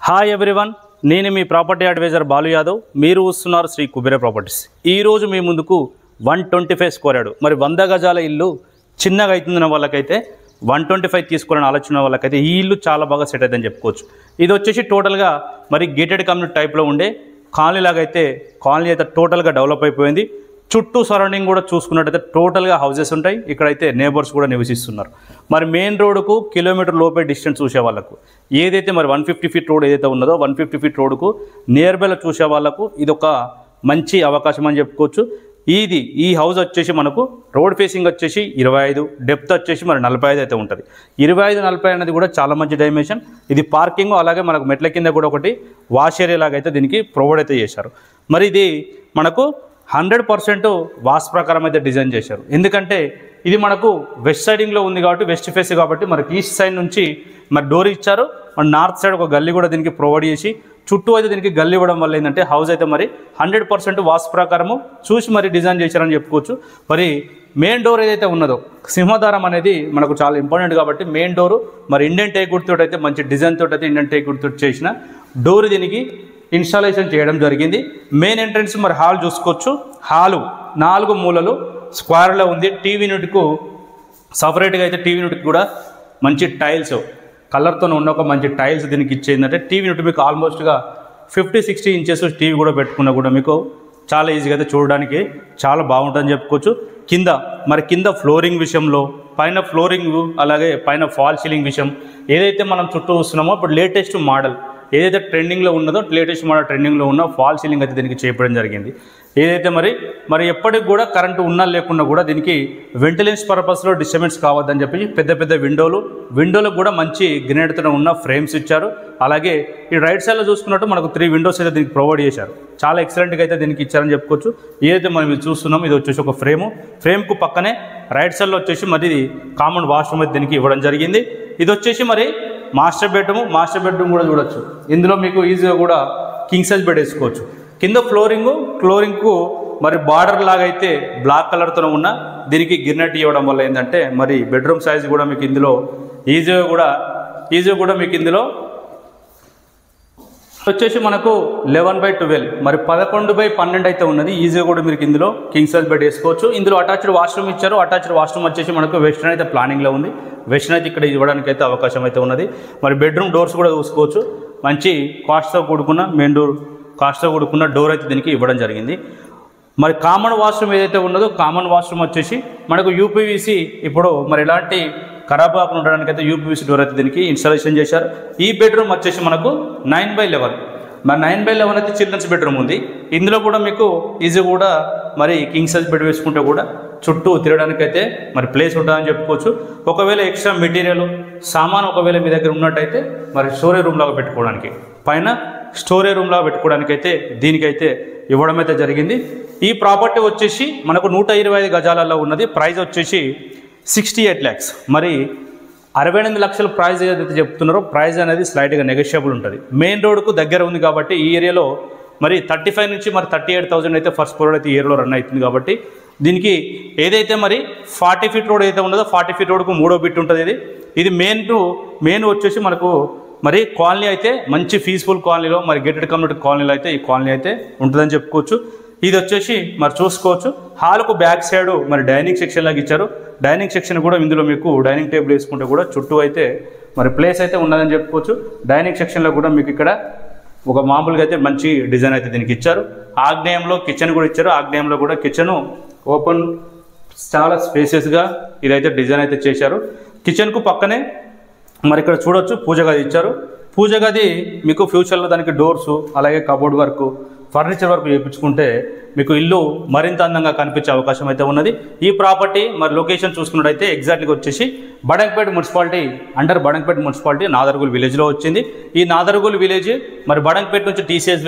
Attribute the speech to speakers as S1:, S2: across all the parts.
S1: Hi everyone, నేను మీ property advisor Balu Yadav. మీరు చూస్తున్నారు శ్రీ కుబేర ప్రాపర్టీస్. ఈరోజు మీ ముందుకు 125 స్క్వేర్ యార్డ్ మరి 100 గజాల ఇల్లు చిన్నగా అవుతుందన్న వాళ్ళకైతే 125 తీసుకోవాలని ఆలోచన వాళ్ళకైతే ఈ ఇల్లు చాలా బాగా సెట్ అవుతుందని చెప్పుకోవచ్చు. ఇది వచ్చేసి టోటల్గా మరి గేటెడ్ కమ్యూనిటీ టైప్లో ఉండే కాలనీ లాగా అయితే కాలనీ అయితే టోటల్గా డెవలప్ అయిపోయింది. చుట్టూ సరౌండింగ్ కూడా చూసుకున్నట్టయితే టోటల్గా హౌసెస్ ఉంటాయి. ఇక్కడైతే నేబర్స్ కూడా నివసిస్తున్నారు. మరి మెయిన్ రోడ్కు కిలోమీటర్ లోపే డిస్టెన్స్ చూసే వాళ్ళకు ఏదైతే మరి 150 ఫీట్ రోడ్ ఏదైతే ఉన్నదో 150 ఫీట్ రోడ్కు నియర్ బైలో చూసే వాళ్ళకు ఇది ఒక మంచి అవకాశం అని చెప్పుకోవచ్చు. ఈ హౌస్ వచ్చేసి మనకు రోడ్ ఫేసింగ్ వచ్చేసి 25, డెప్త్ వచ్చేసి మరి 45 అయితే ఉంటుంది. 25-40 అనేది కూడా చాలా మంచి డైమెన్షన్. ఇది పార్కింగ్, అలాగే మనకు మెట్ల కింద కూడా ఒకటి వాష్ ఏరియా లాగా అయితే దీనికి ప్రొవైడ్ అయితే చేశారు. మరి ఇది మనకు 100% వాస్తు ప్రకారం అయితే డిజైన్ చేశారు. ఎందుకంటే ఇది మనకు వెస్ట్ సైడింగ్లో ఉంది కాబట్టి వెస్ట్ ఫేస్ కాబట్టి మనకి ఈస్ట్ సైడ్ నుంచి మరి డోర్ ఇచ్చారు. మన నార్త్ సైడ్ ఒక గల్లీ కూడా దీనికి ప్రొవైడ్ చేసి చుట్టూ అయితే దీనికి గల్లీ ఇవ్వడం వల్ల ఏంటంటే హౌస్ అయితే మరి 100% వాస్తు ప్రకారము చూసి మరి డిజైన్ చేశారని చెప్పుకోవచ్చు. మరి మెయిన్ డోర్ ఏదైతే ఉన్నదో సింహద్వారం అనేది మనకు చాలా ఇంపార్టెంట్ కాబట్టి మెయిన్ డోరు మరి ఇండియన్ టేక్ వుడ్ తోటి అయితే మంచి డిజైన్ తోటి అయితే ఇండియన్ టేక్ వుడ్ తోటి చేసిన డోర్ దీనికి ఇన్స్టాలేషన్ చేయడం జరిగింది. మెయిన్ ఎంట్రన్స్ మరి హాల్ చూసుకోవచ్చు. హాలు 4 మూలలు స్క్వేర్లో ఉంది. టీవీ యూనిట్కు సపరేట్గా అయితే టీవీ యూనిట్కి కూడా మంచి టైల్స్ కలర్తో ఉన్న ఒక మంచి టైల్స్ దీనికి ఇచ్చేందంటే టీవీ యూనిట్ మీకు ఆల్మోస్ట్గా 50-60 ఇంచెస్ టీవీ కూడా పెట్టుకున్నా కూడా మీకు చాలా ఈజీగా అయితే చూడడానికి చాలా బాగుంటుందని చెప్పుకోవచ్చు. కింద ఫ్లోరింగ్ విషయంలో పైన ఫ్లోరింగ్ అలాగే పైన ఫాల్ సీలింగ్ విషయం ఏదైతే మనం చుట్టూ చూస్తున్నామో ఇప్పుడు లేటెస్ట్ మోడల్ ఏదైతే ట్రెండింగ్లో ఉన్నదో లేటెస్ట్ మోడల్ ట్రెండింగ్లో ఉన్న ఫాల్ సీలింగ్ అయితే దీనికి చేయడం జరిగింది. ఏదైతే మరి ఎప్పటికి కూడా కరెంటు ఉన్నా లేకున్నా కూడా దీనికి వెంటిలేషన్ పర్పస్లో డిస్టర్బెన్స్ కావద్దని చెప్పి పెద్ద విండోలకు కూడా మంచి గ్రెనేడ్తో ఉన్న ఫ్రేమ్స్ ఇచ్చారు. అలాగే ఈ రైట్ సైడ్లో చూసుకున్నట్టు మనకు 3 విండోస్ అయితే దీనికి ప్రొవైడ్ చేశారు. చాలా ఎక్సలెంట్గా అయితే దీనికి ఇచ్చారని చెప్పుకోవచ్చు. ఏదైతే మనం ఇది చూస్తున్నాం ఇది వచ్చేసి ఒక ఫ్రేమ్కు పక్కనే రైట్ సైడ్లో వచ్చేసి మరి ఇది కామన్ వాష్రూమ్ అయితే దీనికి ఇవ్వడం జరిగింది. ఇది వచ్చేసి మరి మాస్టర్ బెడ్రూమ్ కూడా చూడొచ్చు. ఇందులో మీకు ఈజీగా కూడా కింగ్ సైజ్ బెడ్ వేసుకోవచ్చు. కింద ఫ్లోరింగ్కు మరి బార్డర్ లాగా అయితే బ్లాక్ కలర్తో ఉన్న దీనికి గిర్నెట్ ఇవ్వడం వల్ల ఏంటంటే మరి బెడ్రూమ్ సైజ్ కూడా మీకు ఇందులో ఈజీగా కూడా మీకు ఇందులో వచ్చేసి మనకు 11/12 మరి 11/12 అయితే ఉన్నది. ఈజీగా కూడా మీరు ఇందులో కింగ్ సైజ్ బెడ్ వేసుకోవచ్చు. ఇందులో అటాచ్డ్ వాష్రూమ్ ఇచ్చారు. అటాచ్డ్ వాష్రూమ్ వచ్చేసి మనకు వెస్టర్న్ అయితే ప్లానింగ్లో ఉంది. వెస్టర్న్ అయితే ఇక్కడ ఇవ్వడానికి అయితే అవకాశం అయితే ఉన్నది. మరి బెడ్రూమ్ డోర్స్ కూడా చూసుకోవచ్చు. మంచి కాస్ట్తో కూడుకున్న మెయిన్ డోర్ కాస్ట్తో కూడుకున్న డోర్ అయితే దీనికి ఇవ్వడం జరిగింది. మరి కామన్ వాష్రూమ్ ఏదైతే ఉన్నదో కామన్ వాష్రూమ్ వచ్చేసి మనకు యూపీవీసీ ఇప్పుడు మరి ఎలాంటి ఖరాబ్ కాకుండా ఉండడానికి అయితే యూపీవీసీ డోర్ అయితే దీనికి ఇన్స్టాలేషన్ చేశారు. ఈ బెడ్రూమ్ వచ్చేసి మనకు 9/11 మరి 9/11 అయితే చిల్డ్రన్స్ బెడ్రూమ్ ఉంది. ఇందులో కూడా మీకు ఈజీ కూడా మరి కింగ్ సైజ్ బెడ్ వేసుకుంటే కూడా చుట్టూ తిరగడానికి అయితే మరి ప్లేస్ ఉంటుందని చెప్పుకోవచ్చు. ఒకవేళ ఎక్స్ట్రా మెటీరియల్ సామాన్ ఒకవేళ మీ దగ్గర ఉన్నట్టయితే మరి స్టోరేజ్ రూమ్ లాగా పెట్టుకోవడానికి పైన స్టోరేజ్ రూమ్ లాగా పెట్టుకోవడానికి అయితే దీనికైతే ఇవ్వడం అయితే జరిగింది. ఈ ప్రాపర్టీ వచ్చేసి మనకు 125 గజాలలో ఉన్నది. ప్రైస్ వచ్చేసి 68 lakhs మరి 68 లక్షల ప్రైస్ ఏదైతే చెప్తున్నారో ప్రైస్ అనేది స్లైట్గా నెగోషియబుల్ ఉంటుంది. మెయిన్ రోడ్కు దగ్గర ఉంది కాబట్టి ఈ ఏరియాలో మరి 35 నుంచి మరి 38,000 అయితే ఫస్ట్ ఫ్లోర్ అయితే ఈ ఏరియాలో రన్ అవుతుంది. కాబట్టి దీనికి ఏదైతే మరి 40 ఫీట్ రోడ్ అయితే ఉన్నదో 40 ఫీట్ రోడ్కు 3వ బిట్ ఉంటుంది. ఇది మెయిన్ వచ్చేసి మనకు మరి కాలనీ అయితే మంచి పీస్ఫుల్ కాలనీలో మరి గేటెడ్ కమ్యూనిటీ కాలనీలో అయితే ఈ కాలనీ అయితే ఉంటుందని చెప్పుకోవచ్చు. ఇది వచ్చేసి మరి చూసుకోవచ్చు. హాల్కు బ్యాక్ సైడ్ మరి డైనింగ్ సెక్షన్ లాగా ఇచ్చారు. డైనింగ్ సెక్షన్ కూడా ఇందులో మీకు డైనింగ్ టేబుల్ వేసుకుంటే కూడా చుట్టూ అయితే మరి ప్లేస్ అయితే ఉన్నదని చెప్పుకోవచ్చు. డైనింగ్ సెక్షన్లో కూడా మీకు ఇక్కడ ఒక మామూలుగా అయితే మంచి డిజైన్ అయితే దీనికి ఇచ్చారు. ఆగ్నేయంలో కిచెన్ కూడా ఇచ్చారు. ఆగ్నేయంలో కూడా కిచెన్ ఓపెన్ చాలా స్పేసెస్గా ఇదైతే డిజైన్ అయితే చేశారు. కిచెన్కు పక్కనే మరి ఇక్కడ చూడొచ్చు పూజ గది ఇచ్చారు. పూజ గది మీకు ఫ్యూచర్లో దానికి డోర్సు అలాగే కబోర్డ్ వర్క్ ఫర్నిచర్ వర్క్ చేయించుకుంటే మీకు ఇల్లు మరింత అందంగా కనిపించే అవకాశం అయితే ఉన్నది. ఈ ప్రాపర్టీ మరి లొకేషన్ చూసుకున్నట్టయితే ఎగ్జాక్ట్గా వచ్చేసి Badangpet municipality under Badangpet municipality Nadergul విలేజ్లో వచ్చింది. ఈ నాదర్గూల్ విలేజ్ మరి బడంగపేట నుంచి టీసీఎస్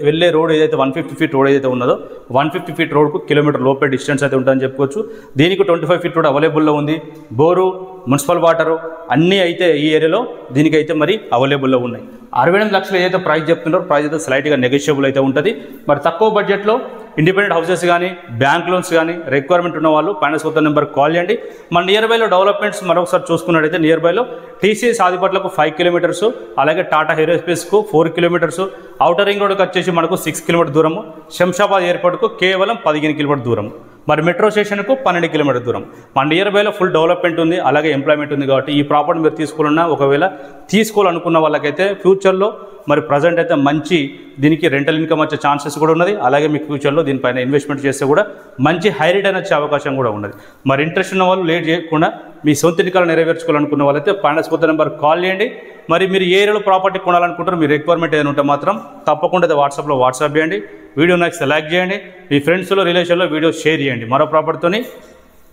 S1: వెళ్ళే రోడ్ ఏదైతే 150 ఫీట్ రోడ్ ఏదైతే ఉన్నదో 150 ఫీట్ రోడ్కు కిలోమీటర్ లోపే డిస్టెన్స్ అయితే ఉంటుందని చెప్పుకోవచ్చు. దీనికి 25 ఫీట్ రోడ్ అవైలబుల్లో ఉంది. బోరు మున్సిపల్ వాటరు అన్నీ అయితే ఈ ఏరియాలో దీనికైతే మరి అవైలబుల్లో ఉన్నాయి. 68 లక్షలు ఏదైతే ప్రైస్ చెప్తున్నారో ప్రైస్ అయితే స్లైట్గా నెగోషియబుల్ అయితే ఉంటుంది. మరి తక్కువ బడ్జెట్లో ఇండిపెండెంట్ హౌసెస్ కానీ బ్యాంక్ లోన్స్ కానీ రిక్వైర్మెంట్ ఉన్న వాళ్ళు ఫైనాన్స్ కొత్త నెంబర్ కాల్ చేయండి. మన నియర్ బైలో డెవలప్మెంట్స్ మరొకసారి చూసుకున్నట్టయితే నియర్ బైలో టీసీఎస్ ఆదిపట్లకు 5 కిలోమీటర్స్, అలాగే టాటా ఏరోస్పేస్కు 4 కిలోమీటర్స్, ఔటర్ రింగ్ రోడ్కి వచ్చేసి మనకు 6 కిలోమీటర్ దూరము, శంషాబాద్ ఎయిర్పోర్ట్కు కేవలం 15 కిలోమీటర్ దూరం, మరి మెట్రో స్టేషన్కు 12 కిలోమీటర్ దూరం. మన నియర్ బైలో ఫుల్ డెవలప్మెంట్ ఉంది, అలాగే ఎంప్లాయ్మెంట్ ఉంది. కాబట్టి ఈ ప్రాపర్టీ మీరు తీసుకోవాలన్నా, ఒకవేళ తీసుకోవాలనుకున్న వాళ్ళకైతే ఫ్యూచర్లో మరి ప్రజెంట్ అయితే మంచి దీనికి రెంటల్ ఇన్కమ్ వచ్చే ఛాన్సెస్ కూడా ఉన్నది. అలాగే మీకు ఫ్యూచర్లో దీనిపైన ఇన్వెస్ట్మెంట్ చేస్తే కూడా మంచి హై రిటర్న్ వచ్చే అవకాశం కూడా ఉన్నది. మరి ఇంట్రెస్ట్ ఉన్న వాళ్ళు లేట్ చేయకుండా మీ సొంత ఎన్నికలు నెరవేర్చుకోవాలనుకున్న వాళ్ళైతే ఫైనాన్స్ కొత్త నెంబర్ కాల్ చేయండి. మరి మీరు ఏ ఏరియాలో ప్రాపర్టీ కొనాలనుకుంటారో మీ రిక్వైర్మెంట్ ఏదైనా ఉంటే మాత్రం తప్పకుండా అయితే వాట్సాప్ చేయండి. వీడియో నచ్చితే లైక్ చేయండి, మీ ఫ్రెండ్స్లో రిలేషన్లో వీడియో షేర్ చేయండి. మరో ప్రాపర్టీతోని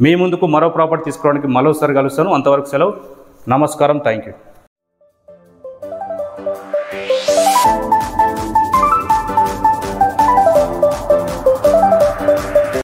S1: మీ ముందుకు మరో ప్రాపర్టీ తీసుకోవడానికి మరోసారి కలుస్తాను. అంతవరకు సెలవు, నమస్కారం, థ్యాంక్ యూ.